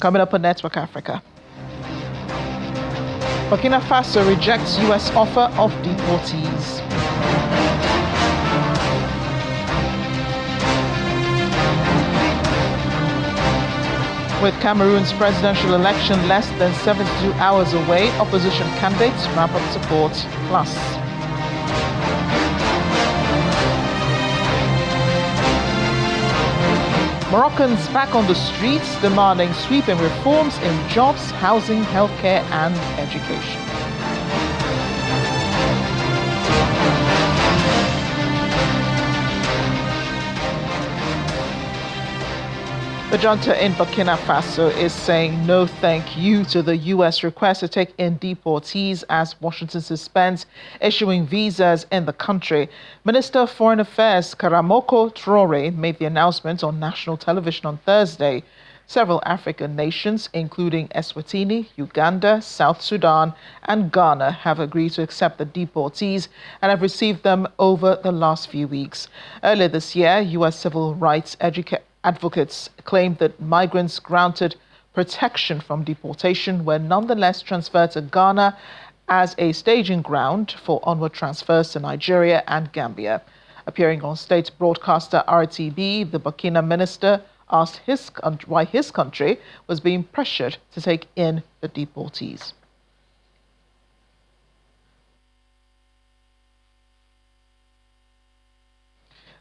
Coming up on Network Africa. Burkina Faso rejects U.S. offer of deportees. With Cameroon's presidential election less than 72 hours away, opposition candidates ramp up support. Plus, Moroccans back on the streets demanding sweeping reforms in jobs, housing, healthcare and education. The junta in Burkina Faso is saying no thank you to the U.S. request to take in deportees as Washington suspends issuing visas in the country. Minister of Foreign Affairs Karamoko Traore made the announcement on national television on Thursday. Several African nations, including Eswatini, Uganda, South Sudan, and Ghana, have agreed to accept the deportees and have received them over the last few weeks. Earlier this year, U.S. civil rights advocates claimed that migrants granted protection from deportation were nonetheless transferred to Ghana as a staging ground for onward transfers to Nigeria and Gambia. Appearing on state broadcaster RTB, the Burkina minister asked why his country was being pressured to take in the deportees.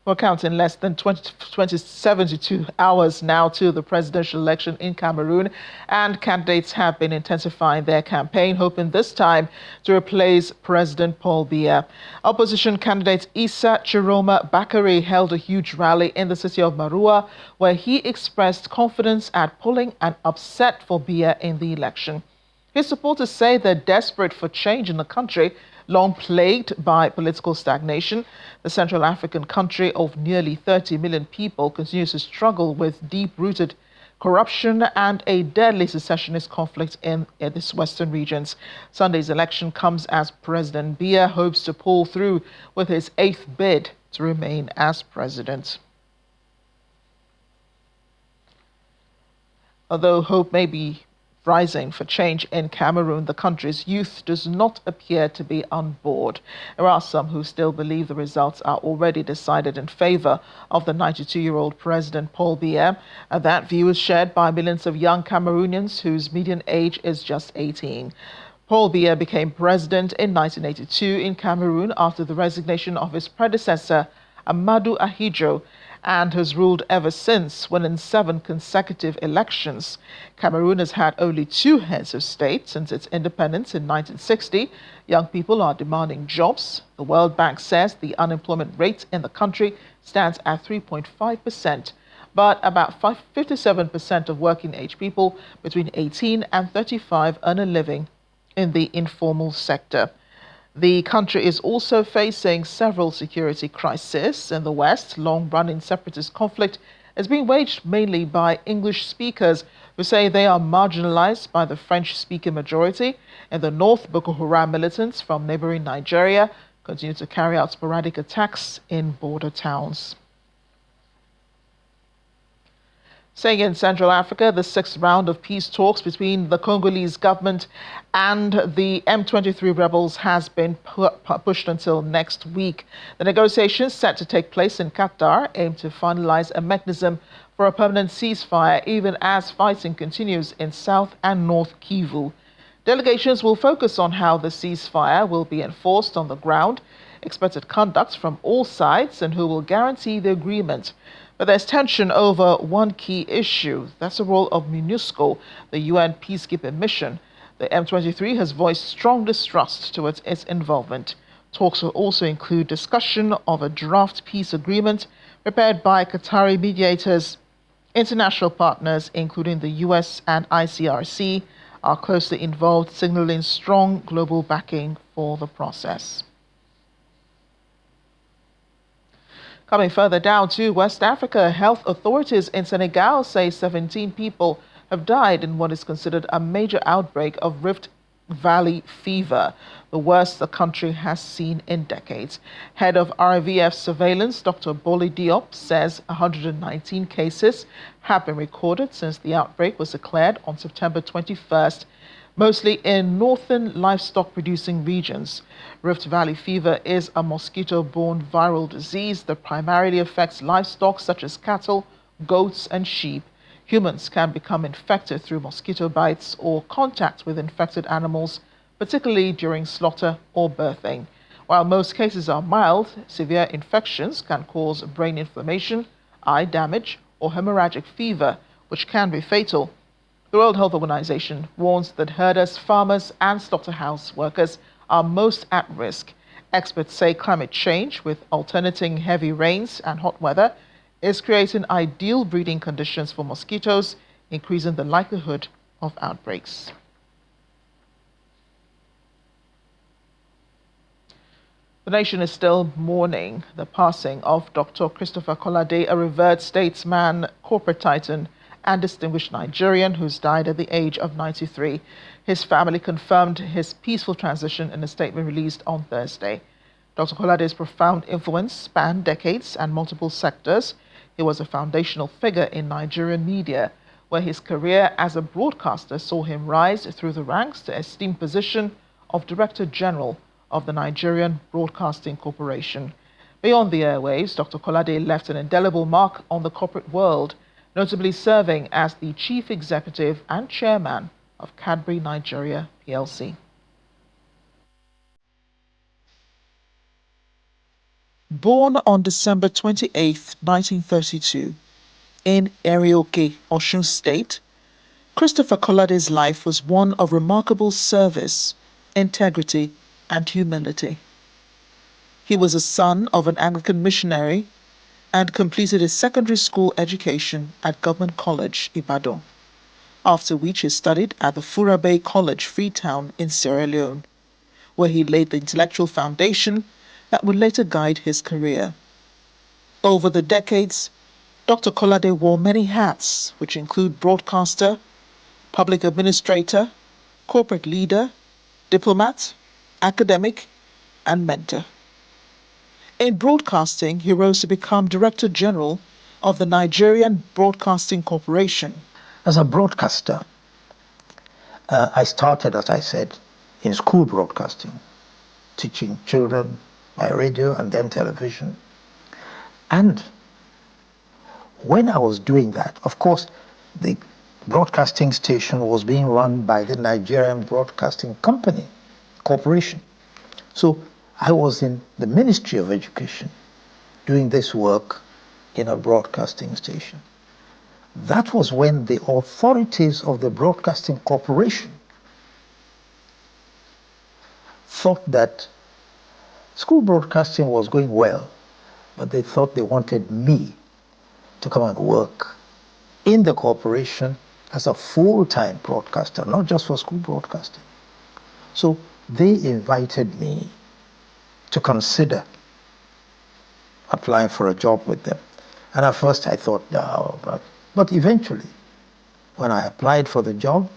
We're counting less than 72 hours now to the presidential election in Cameroon, and candidates have been intensifying their campaign, hoping this time to replace President Paul Biya. Opposition candidate Issa Chiroma Bakary held a huge rally in the city of Marua, where he expressed confidence at pulling an upset for Biya in the election. His supporters say they're desperate for change in the country, long plagued by political stagnation. The Central African country of nearly 30 million people continues to struggle with deep-rooted corruption and a deadly secessionist conflict in its western regions. Sunday's election comes as President Biya hopes to pull through with his 8th bid to remain as president. Although hope may be rising for change in Cameroon, the country's youth does not appear to be on board. There are some who still believe the results are already decided in favor of the 92-year-old President Paul Biya. And that view is shared by millions of young Cameroonians whose median age is just 18. Paul Biya became president in 1982 in Cameroon after the resignation of his predecessor, Amadou Ahidjo, and has ruled ever since, winning 7 consecutive elections. Cameroon has had only 2 heads of state since its independence in 1960. Young people are demanding jobs. The World Bank says the unemployment rate in the country stands at 3.5%, but about 57% of working-age people between 18 and 35 earn a living in the informal sector. The country is also facing several security crises in the West. Long-running separatist conflict is being waged mainly by English speakers who say they are marginalized by the French-speaking majority. In the north, Boko Haram militants from neighboring Nigeria continue to carry out sporadic attacks in border towns. Staying in Central Africa, the 6th round of peace talks between the Congolese government and the M23 rebels has been pushed until next week. The negotiations set to take place in Qatar aim to finalize a mechanism for a permanent ceasefire, even as fighting continues in South and North Kivu. Delegations will focus on how the ceasefire will be enforced on the ground, expected conduct from all sides, and who will guarantee the agreement. But there's tension over one key issue. That's the role of MONUSCO, the UN peacekeeping mission. The M23 has voiced strong distrust towards its involvement. Talks will also include discussion of a draft peace agreement prepared by Qatari mediators. International partners, including the US and ICRC, are closely involved, signaling strong global backing for the process. Coming further down to West Africa, health authorities in Senegal say 17 people have died in what is considered a major outbreak of rift Valley fever, the worst the country has seen in decades. Head of RIVF surveillance, Dr. Boli Diop, says 119 cases have been recorded since the outbreak was declared on September 21st, mostly in northern livestock-producing regions. Rift Valley fever is a mosquito-borne viral disease that primarily affects livestock such as cattle, goats, and sheep. Humans can become infected through mosquito bites or contact with infected animals, particularly during slaughter or birthing. While most cases are mild, severe infections can cause brain inflammation, eye damage, or hemorrhagic fever, which can be fatal. The World Health Organization warns that herders, farmers, and slaughterhouse workers are most at risk. Experts say climate change, with alternating heavy rains and hot weather, is creating ideal breeding conditions for mosquitoes, increasing the likelihood of outbreaks. The nation is still mourning the passing of Dr. Christopher Kolade, a revered statesman, corporate titan, and distinguished Nigerian who's died at the age of 93. His family confirmed his peaceful transition in a statement released on Thursday. Dr. Kolade's profound influence spanned decades and multiple sectors. He was a foundational figure in Nigerian media, where his career as a broadcaster saw him rise through the ranks to esteemed position of Director General of the Nigerian Broadcasting Corporation. Beyond the airwaves, Dr. Kolade left an indelible mark on the corporate world, notably serving as the Chief Executive and Chairman of Cadbury Nigeria plc. Born on December 28, 1932, in Erioke, Osun State, Christopher Kolade's life was one of remarkable service, integrity, and humility. He was a son of an Anglican missionary and completed his secondary school education at Government College, Ibadan, after which he studied at the Furabe College, Freetown, in Sierra Leone, where he laid the intellectual foundation that would later guide his career. Over the decades, Dr. Kolade wore many hats, which include broadcaster, public administrator, corporate leader, diplomat, academic, and mentor. In broadcasting, he rose to become Director General of the Nigerian Broadcasting Corporation. As a broadcaster, I started, as I said, in school broadcasting, teaching children by radio and then television. And when I was doing that, of course, the broadcasting station was being run by the Nigerian Broadcasting Company Corporation. So I was in the Ministry of Education doing this work in a broadcasting station. That was when the authorities of the Broadcasting Corporation thought that school broadcasting was going well, but they thought they wanted me to come and work in the corporation as a full-time broadcaster, not just for school broadcasting. So they invited me to consider applying for a job with them. And at first I thought, no, but eventually, when I applied for the job,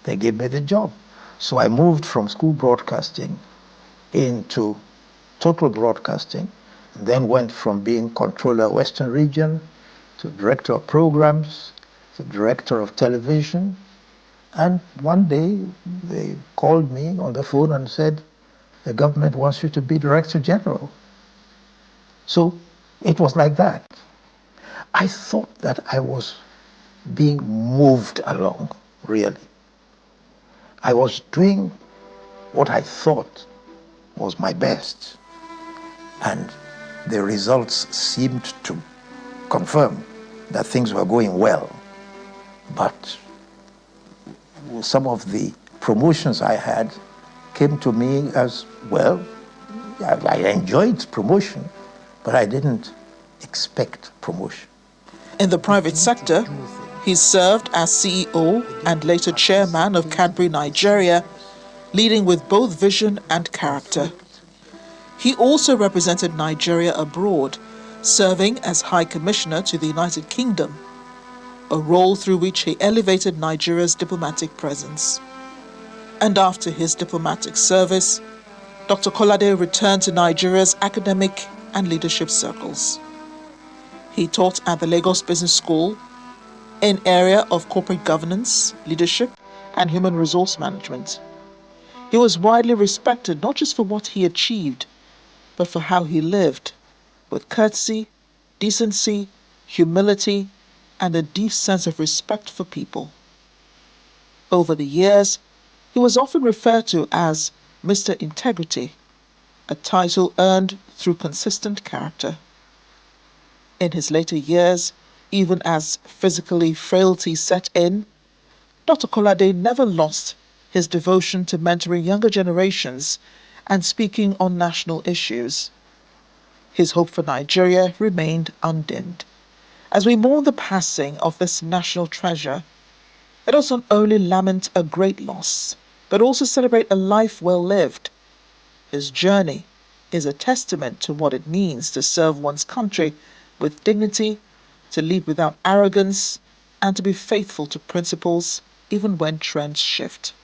they gave me the job. So I moved from school broadcasting into total broadcasting, and then went from being controller Western Region to director of programs, to director of television. And one day they called me on the phone and said, the government wants you to be Director General. So it was like that. I thought that I was being moved along, really. I was doing what I thought was my best. And the results seemed to confirm that things were going well. But some of the promotions I had came to me as, well, I enjoyed promotion, but I didn't expect promotion. In the private sector, he served as CEO and later chairman of Cadbury Nigeria, leading with both vision and character. He also represented Nigeria abroad, serving as High Commissioner to the United Kingdom, a role through which he elevated Nigeria's diplomatic presence. And after his diplomatic service, Dr. Kolade returned to Nigeria's academic and leadership circles. He taught at the Lagos Business School in area of corporate governance, leadership, and human resource management. He was widely respected not just for what he achieved, but for how he lived, with courtesy, decency, humility, and a deep sense of respect for people. Over the years, he was often referred to as Mr. Integrity, a title earned through consistent character. In his later years, even as physically frailty set in, Dr. Kolade never lost his devotion to mentoring younger generations and speaking on national issues. His hope for Nigeria remained undimmed. As we mourn the passing of this national treasure, let us not only lament a great loss, but also celebrate a life well lived. His journey is a testament to what it means to serve one's country with dignity, to lead without arrogance, and to be faithful to principles even when trends shift.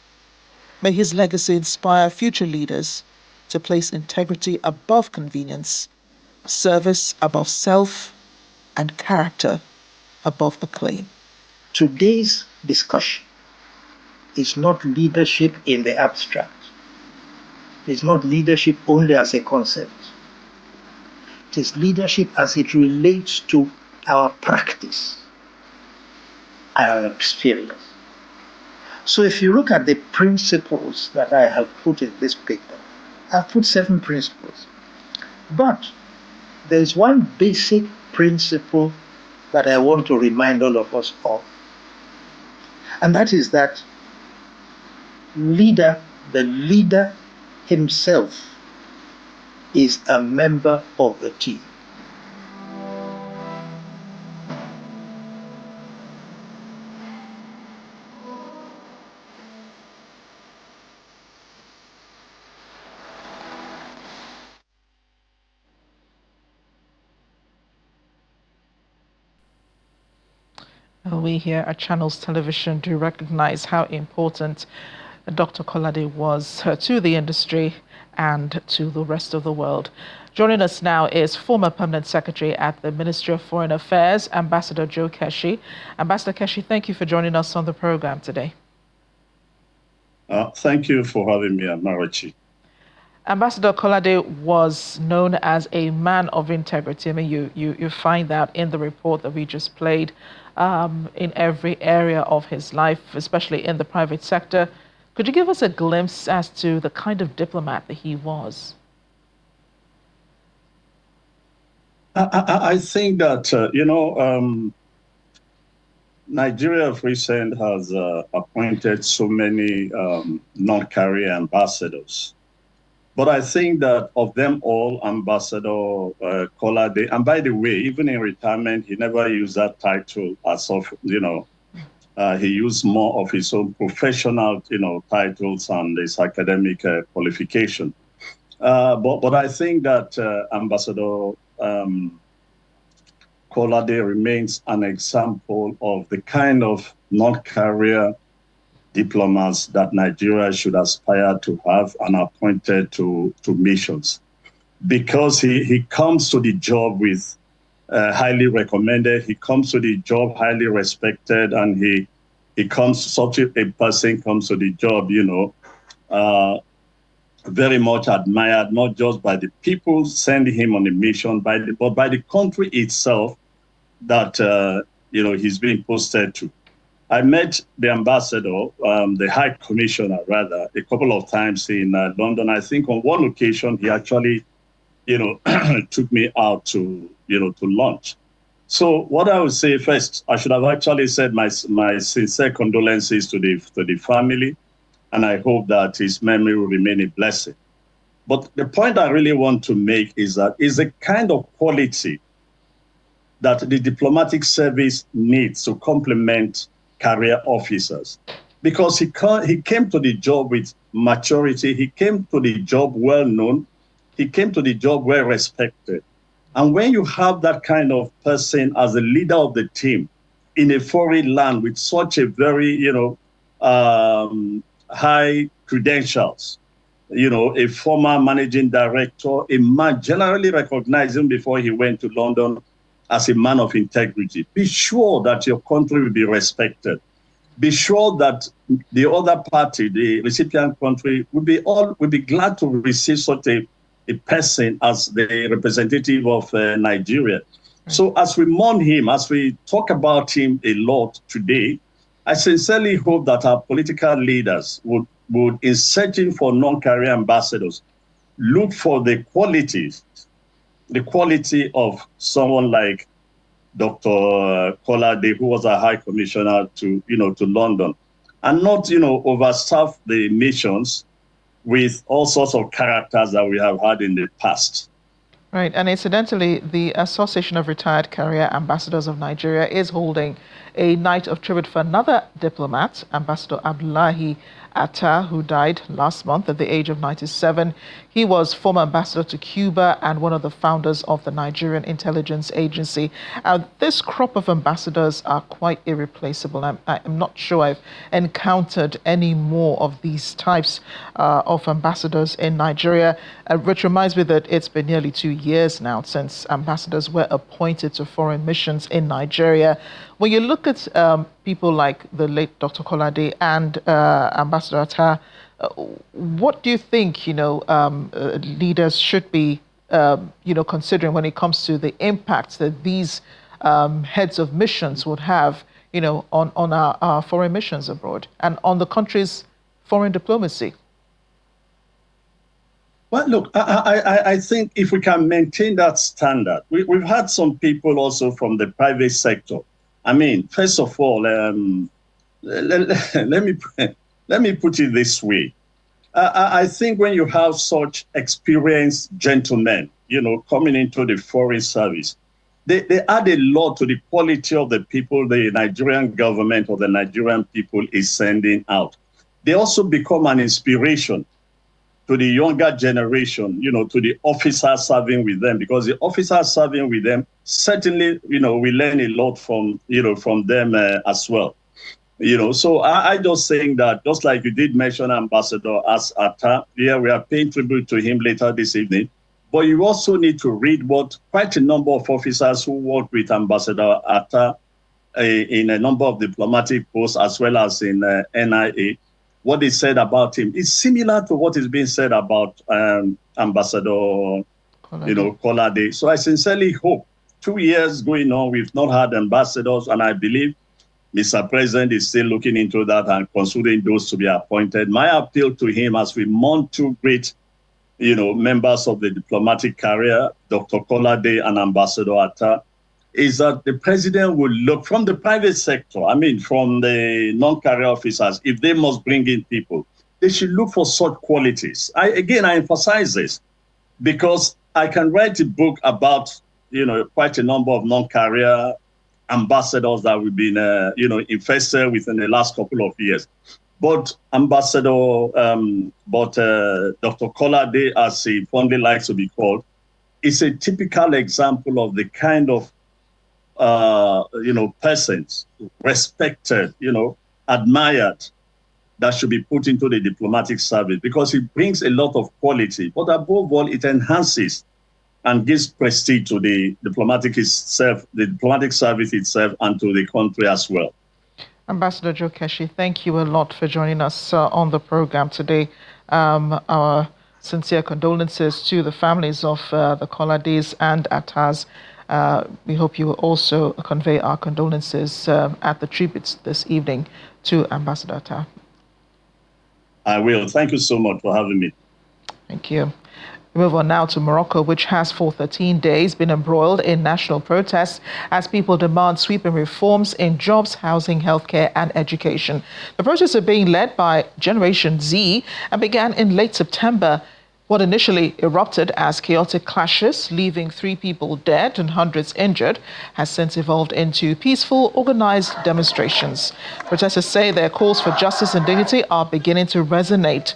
May his legacy inspire future leaders to place integrity above convenience, service above self, and character above acclaim. Today's discussion is not leadership in the abstract. It's not leadership only as a concept. It is leadership as it relates to our practice, our experience. So if you look at the principles that I have put in this paper, I've put 7 principles. But there's one basic principle that I want to remind all of us of. And that is that the leader himself is a member of the team. We here at Channels Television do recognize how important Dr. Kolade was to the industry and to the rest of the world. Joining us now is former Permanent Secretary at the Ministry of Foreign Affairs, Ambassador Joe Keshi. Ambassador Keshi, thank you for joining us on the program today. Thank you for having me, Amarachi. Ambassador Kolade was known as a man of integrity. I mean, you find that in the report that we just played, in every area of his life, especially in the private sector. Could you give us a glimpse as to the kind of diplomat that he was? I think that, Nigeria of recent has appointed so many non-career ambassadors. But I think that of them all, Ambassador Kolade, and by the way, even in retirement, he never used that title as of, he used more of his own professional, titles and his academic qualification. But I think that Ambassador Kolade remains an example of the kind of non-career diplomats that Nigeria should aspire to have and appointed to missions. Because he comes to the job with highly recommended, he comes to the job highly respected, and such a person comes to the job, very much admired, not just by the people sending him on a mission, but by the country itself that, he's being posted to. I met the ambassador, the High Commissioner, rather, a couple of times in London. I think on one occasion, he actually, took me out to lunch. So what I would say first, I should have actually said my sincere condolences to the family, and I hope that his memory will remain a blessing. But the point I really want to make is that is a kind of quality that the diplomatic service needs to complement career officers, because he came to the job with maturity, he came to the job well known, he came to the job well respected. And when you have that kind of person as a leader of the team in a foreign land with such a very, high credentials, a former managing director, a man generally recognized him before he went to London as a man of integrity. Be sure that your country will be respected. Be sure that the other party, the recipient country, will be glad to receive such a person as the representative of Nigeria. So as we mourn him, as we talk about him a lot today, I sincerely hope that our political leaders would, in searching for non-career ambassadors, look for the quality of someone like Dr. Kolade, who was a high commissioner to London, and not, overserve the nations with all sorts of characters that we have had in the past. Right. And incidentally, the Association of Retired Career Ambassadors of Nigeria is holding a night of tribute for another diplomat, Ambassador Abdullahi Atta, who died last month at the age of 97. He was former ambassador to Cuba and one of the founders of the Nigerian Intelligence Agency. This crop of ambassadors are quite irreplaceable. I'm not sure I've encountered any more of these types of ambassadors in Nigeria, which reminds me that it's been nearly 2 years now since ambassadors were appointed to foreign missions in Nigeria. When you look at people like the late Dr. Kolade and Ambassador Atta, what do you think, leaders should be, considering when it comes to the impact that these heads of missions would have, on our foreign missions abroad and on the country's foreign diplomacy? Well, look, I think if we can maintain that standard, we've had some people also from the private sector. I mean, first of all, let me put it this way. I think when you have such experienced gentlemen, coming into the foreign service, they add a lot to the quality of the people the Nigerian government or the Nigerian people is sending out. They also become an inspiration to the younger generation, to the officers serving with them, because the officers serving with them certainly, we learn a lot from them as well. So I just saying that, just like you did mention Ambassador Atta, we are paying tribute to him later this evening, but you also need to read what quite a number of officers who worked with Ambassador Atta in a number of diplomatic posts as well as in NIA, what they said about him is similar to what is being said about Ambassador Kolade. So I sincerely hope 2 years going on, we've not had ambassadors, and I believe Mr. President is still looking into that and considering those to be appointed. My appeal to him as we mourn two great, members of the diplomatic career, Dr. Kolade and Ambassador Atta, is that the president will look from the private sector, from the non-career officers, if they must bring in people, they should look for such qualities. I emphasize this because I can write a book about, quite a number of non-career ambassadors that we've been, infested with in the last couple of years. But Dr. Kolade, as he fondly likes to be called, is a typical example of the kind of persons respected, admired, that should be put into the diplomatic service, because it brings a lot of quality. But above all, it enhances and gives prestige to the diplomatic service itself, and to the country as well. Ambassador Joe Keshi, thank you a lot for joining us on the program today. Our sincere condolences to the families of the Kolades and Attas. We hope you will also convey our condolences at the tributes this evening to Ambassador Atta. I will. Thank you so much for having me. Thank you. We move on now to Morocco, which has for 13 days been embroiled in national protests as people demand sweeping reforms in jobs, housing, healthcare, and education. The protests are being led by Generation Z and began in late September. What initially erupted as chaotic clashes, leaving 3 people dead and hundreds injured, has since evolved into peaceful, organized demonstrations. Protesters say their calls for justice and dignity are beginning to resonate.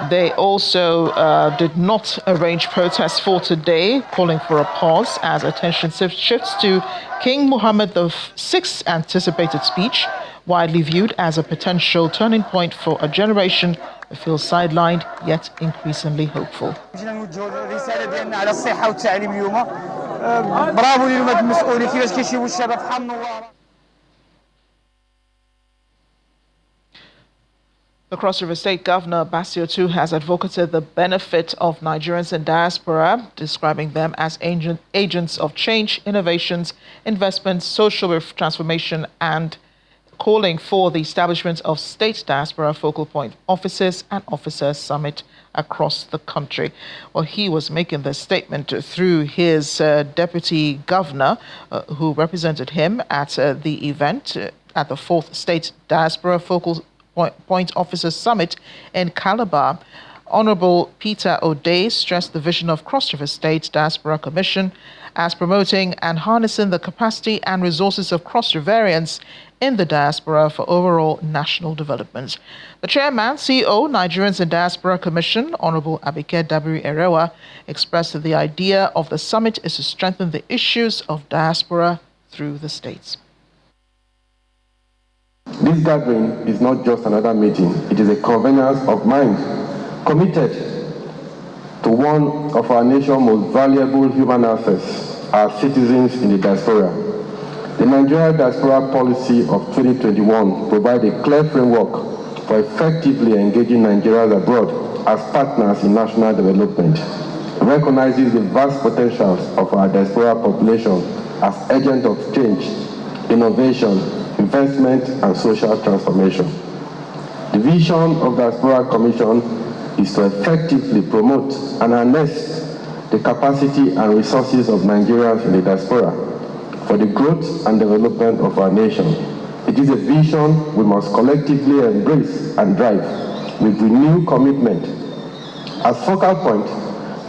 They also did not arrange protests for today, calling for a pause as attention shifts to King Mohammed VI's anticipated speech, widely viewed as a potential turning point for a generation that feels sidelined yet increasingly hopeful. The Cross River State Governor Basio too has advocated the benefit of Nigerians in diaspora, describing them as agents of change, innovations, investments, social transformation, and calling for the establishment of state diaspora focal point offices and officers summit across the country. Well, he was making this statement through his deputy governor, who represented him at the event at the 4th State Diaspora Focal Point Officers Summit in Calabar. Honorable Peter O'Day stressed the vision of Cross River State Diaspora Commission as promoting and harnessing the capacity and resources of Cross Riverians in the diaspora for overall national development. The chairman, CEO, Nigerians in Diaspora Commission, Honorable Abike Dabiri Erewa, expressed that the idea of the summit is to strengthen the issues of diaspora through the states. This gathering is not just another meeting, it is a convening of minds committed to one of our nation's most valuable human assets, our citizens in the diaspora. The Nigeria Diaspora Policy of 2021 provides a clear framework for effectively engaging Nigerians abroad as partners in national development. It recognizes the vast potentials of our diaspora population as agents of change, innovation, investment, and social transformation. The vision of the Diaspora Commission is to effectively promote and harness the capacity and resources of Nigerians in the diaspora for the growth and development of our nation. It is a vision we must collectively embrace and drive with renewed commitment. As focal point,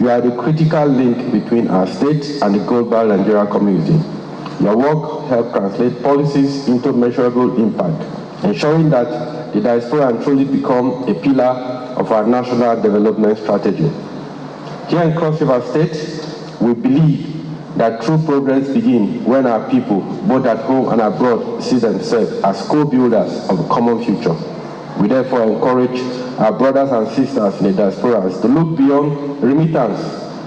you are the critical link between our state and the global Nigerian community. Your work helps translate policies into measurable impact, ensuring that the diaspora truly become a pillar of our national development strategy. Here in Cross River State, we believe that true progress begins when our people, both at home and abroad, see themselves as co-builders of a common future. We therefore encourage our brothers and sisters in the diaspora to look beyond remittance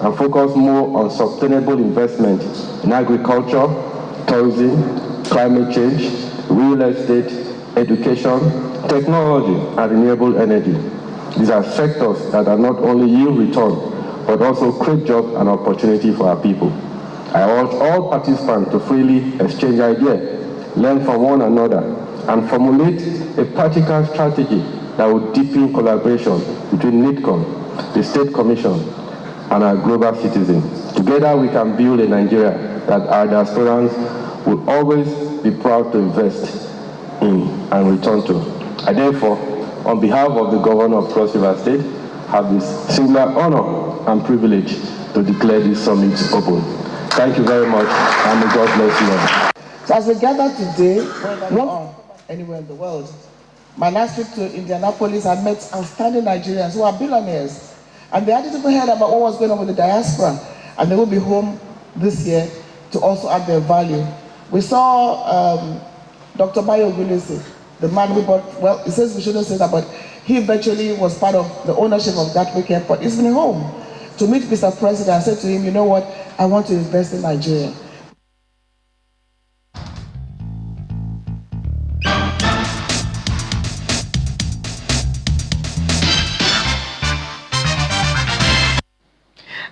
and focus more on sustainable investment in agriculture, tourism, climate change, real estate, education, technology, and renewable energy. These are sectors that are not only yield return, but also create jobs and opportunity for our people. I urge all participants to freely exchange ideas, learn from one another, and formulate a practical strategy that will deepen collaboration between NITCOM, the State Commission, and our global citizens. Together we can build a Nigeria that our diasporans will always be proud to invest in and return to. I therefore, on behalf of the Governor of Cross River State, have this singular honor and privilege to declare this summit open. Thank you very much, and may God bless you all. So as we gather today, anywhere in the world, my last trip to Indianapolis, I met outstanding Nigerians who are billionaires, and they hadn't even heard about what was going on with the diaspora, and they will be home this year to also add their value. We saw Dr. Bayo Gulisi, the man who bought, well, it says we shouldn't say that, but he eventually was part of the ownership of Gatwick Airport. He's been home to meet Mr. President and said to him, you know what, I want to invest in Nigeria.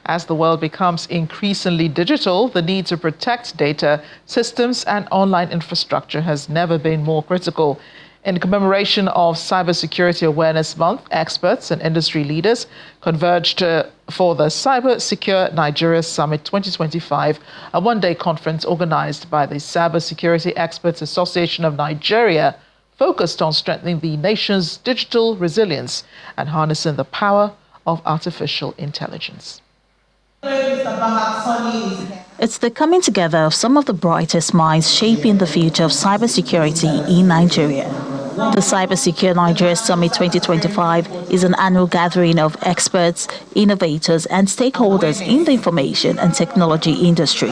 As the world becomes increasingly digital, the need to protect data, systems, and online infrastructure has never been more critical. In commemoration of Cybersecurity Awareness Month, experts and industry leaders converged for the Cyber Secure Nigeria Summit 2025, a one-day conference organized by the Cybersecurity Experts Association of Nigeria, focused on strengthening the nation's digital resilience and harnessing the power of artificial intelligence. It's the coming together of some of the brightest minds shaping the future of cybersecurity in Nigeria. The Cyber Secure Nigeria Summit 2025 is an annual gathering of experts, innovators, and stakeholders in the information and technology industry.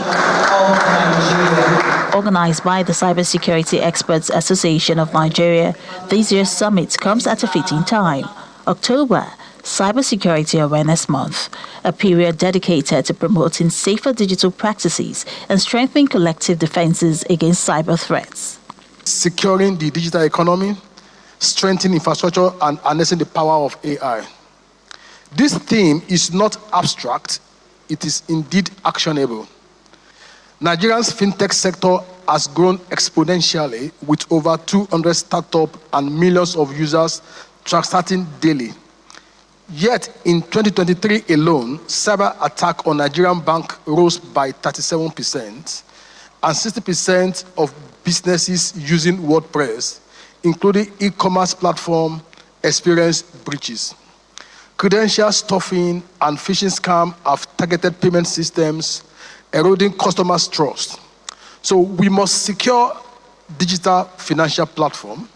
Organized by the Cybersecurity Experts Association of Nigeria, this year's summit comes at a fitting time. October, Cybersecurity Awareness Month, a period dedicated to promoting safer digital practices and strengthening collective defenses against cyber threats. Securing the digital economy, strengthening infrastructure, and harnessing the power of AI. This theme is not abstract, it is indeed actionable. Nigeria's fintech sector has grown exponentially with over 200 startups and millions of users transacting daily. Yet, in 2023 alone, cyber attack on Nigerian bank rose by 37%, and 60% of businesses using WordPress, including e-commerce platform, experienced breaches. Credential stuffing and phishing scams have targeted payment systems, eroding customers' trust. So we must secure digital financial platform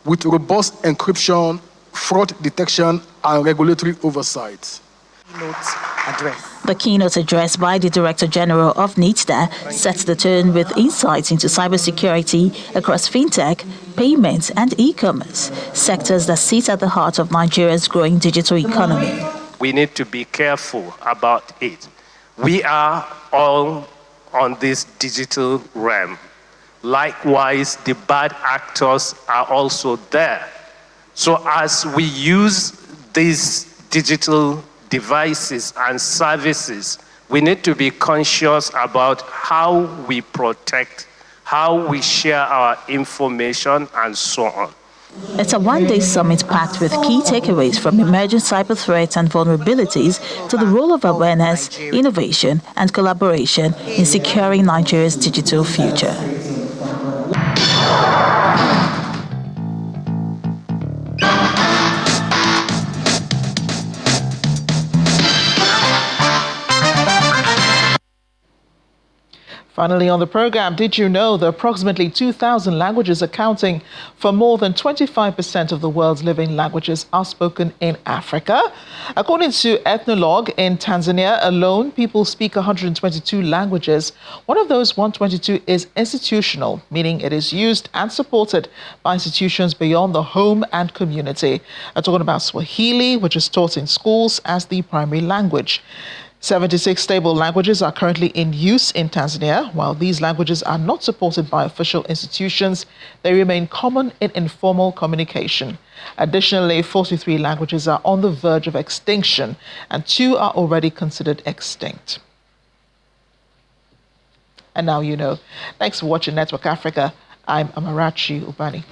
with robust encryption, fraud detection, and regulatory oversight. The keynote address by the Director General of NITDA sets the tone with insights into cybersecurity across fintech, payments, and e-commerce, sectors that sit at the heart of Nigeria's growing digital economy. We need to be careful about it. We are all on this digital realm. Likewise, the bad actors are also there. So as we use these digital devices and services, we need to be conscious about how we protect, how we share our information, and so on. It's a one-day summit packed with key takeaways from emerging cyber threats and vulnerabilities to the role of awareness, innovation, and collaboration in securing Nigeria's digital future. Finally on the program, did you know that approximately 2,000 languages accounting for more than 25% of the world's living languages are spoken in Africa? According to Ethnologue, in Tanzania alone, people speak 122 languages. One of those 122 is institutional, meaning it is used and supported by institutions beyond the home and community. I'm talking about Swahili, which is taught in schools as the primary language. 76 stable languages are currently in use in Tanzania. While these languages are not supported by official institutions, they remain common in informal communication. Additionally, 43 languages are on the verge of extinction, and 2 are already considered extinct. And now you know. Thanks for watching Network Africa. I'm Amarachi Ubani.